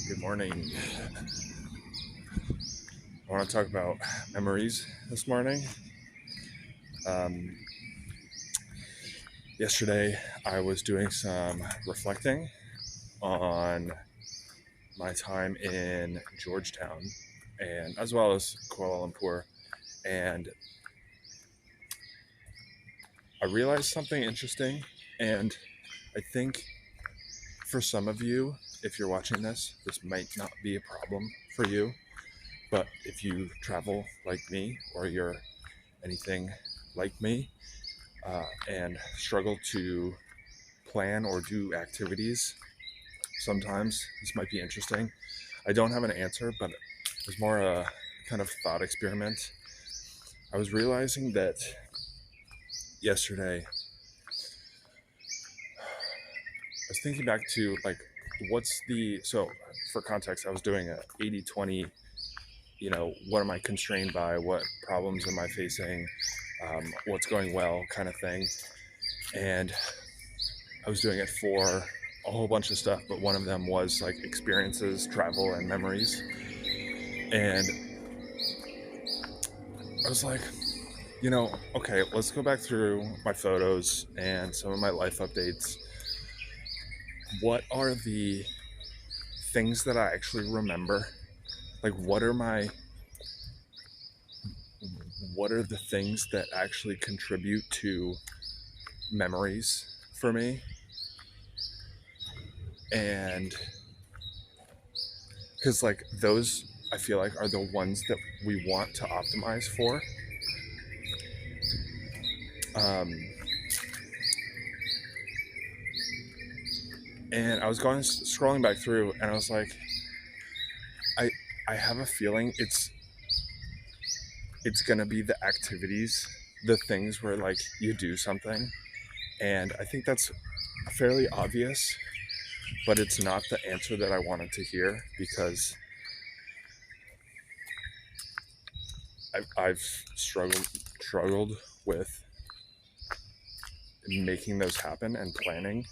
Good morning. I want to talk about memories this morning. Um, Yesterday, I was doing some reflecting on my time in Georgetown and as well as Kuala Lumpur. And I realized something interesting. And I think for some of you, if you're watching this might not be a problem for you. But if you travel like me or you're anything like me, and struggle to plan or do activities, sometimes this might be interesting. I don't have an answer, but it was more a kind of thought experiment. I was realizing that yesterday, I was thinking back to like, so for context, I was doing a 80-20, what am I constrained by? What problems am I facing? What's going well kind of thing. And I was doing it for a whole bunch of stuff, but one of them was like experiences, travel, and memories. And I was like, okay, let's go back through my photos and some of my life updates. What are the things that I actually remember? Like, what are the things that actually contribute to memories for me? And because like those, I feel like are the ones that we want to optimize for. Um, and I was scrolling back through, and I was like, I I have a feeling it's gonna be the activities, the things where like you do something, and I think that's fairly obvious, but it's not the answer that I wanted to hear because I've struggled with making those happen and planning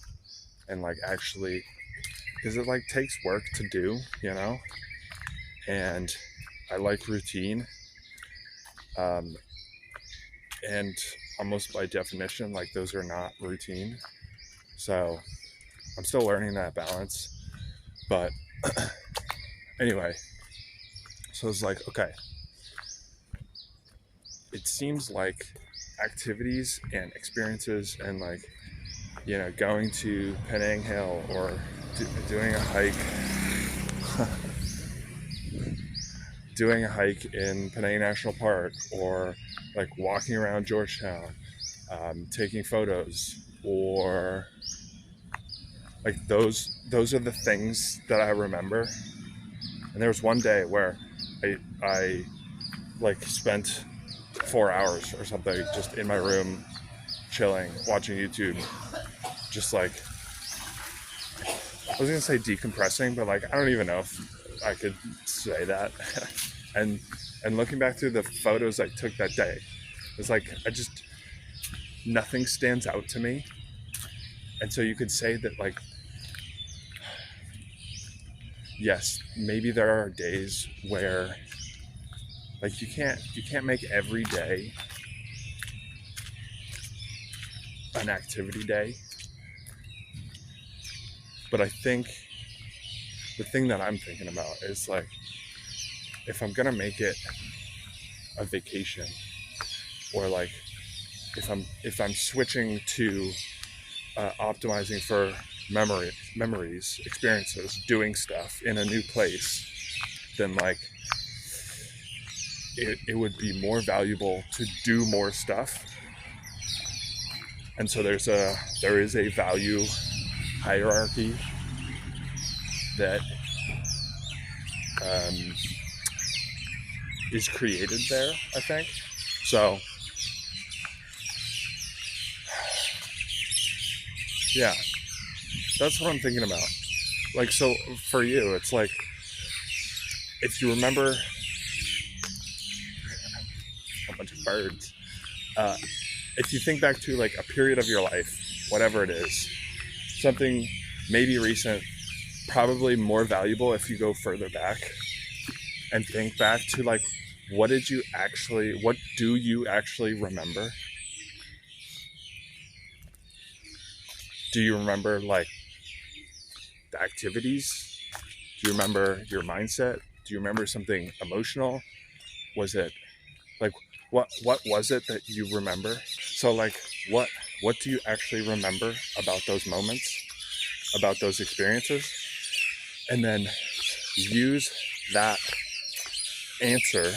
and like actually, because it like takes work to do, and I like routine, and almost by definition like those are not routine, so I'm still learning that balance. But anyway, so it's like, okay, it seems like activities and experiences and like, going to Penang Hill or doing a hike doing a hike in Penang National Park, or like walking around Georgetown, taking photos, or like those are the things that I remember. And there was one day where I like spent 4 hours or something just in my room chilling, watching YouTube, just like, I was gonna say decompressing, but like I don't even know if I could say that. and looking back through the photos I took that day, it's like nothing stands out to me. And so you could say that like, yes, maybe there are days where like you can't make every day an activity day. But I think the thing that I'm thinking about is like, if I'm gonna make it a vacation, or like if I'm switching to optimizing for memories, experiences, doing stuff in a new place, then like it would be more valuable to do more stuff. And so there is a value hierarchy that is created there, I think. So yeah, that's what I'm thinking about. Like, so for you, it's like, if you remember a bunch of birds, if you think back to like a period of your life, whatever it is, something maybe recent, probably more valuable if you go further back and think back to like, what do you actually remember? Do you remember like the activities? Do you remember your mindset? Do you remember something emotional? Was it like, what was it that you remember? So like, what do you actually remember about those moments, about those experiences? And then use that answer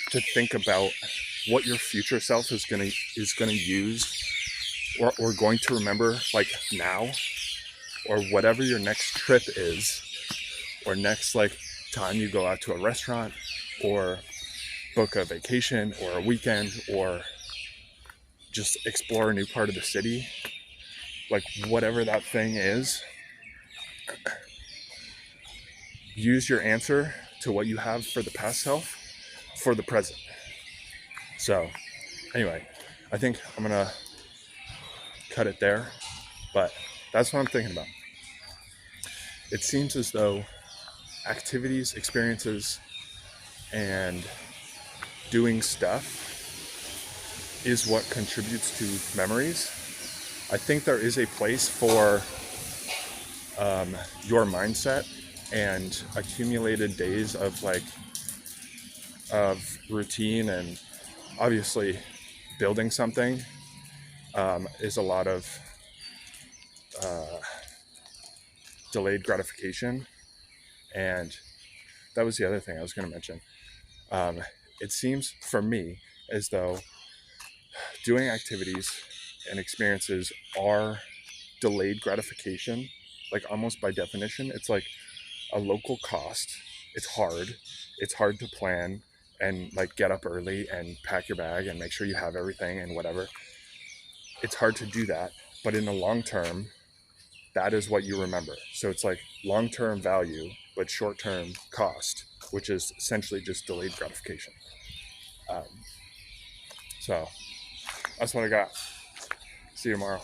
to think about what your future self is gonna use, or going to remember like now, or whatever your next trip is, or next like time you go out to a restaurant, or book a vacation or a weekend, or just explore a new part of the city, like whatever that thing is, use your answer to what you have for the past self for the present. So anyway, I think I'm gonna cut it there, but that's what I'm thinking about. It seems as though activities, experiences, and doing stuff is what contributes to memories. I think there is a place for your mindset and accumulated days of routine, and obviously building something is a lot of delayed gratification. And that was the other thing I was going to mention. It seems for me as though doing activities and experiences are delayed gratification, like almost by definition. It's like a local cost. It's hard to plan and like get up early and pack your bag and make sure you have everything and whatever. It's hard to do that, but in the long term, that is what you remember. So it's like long-term value but short-term cost, which is essentially just delayed gratification. So that's what I got. See you tomorrow.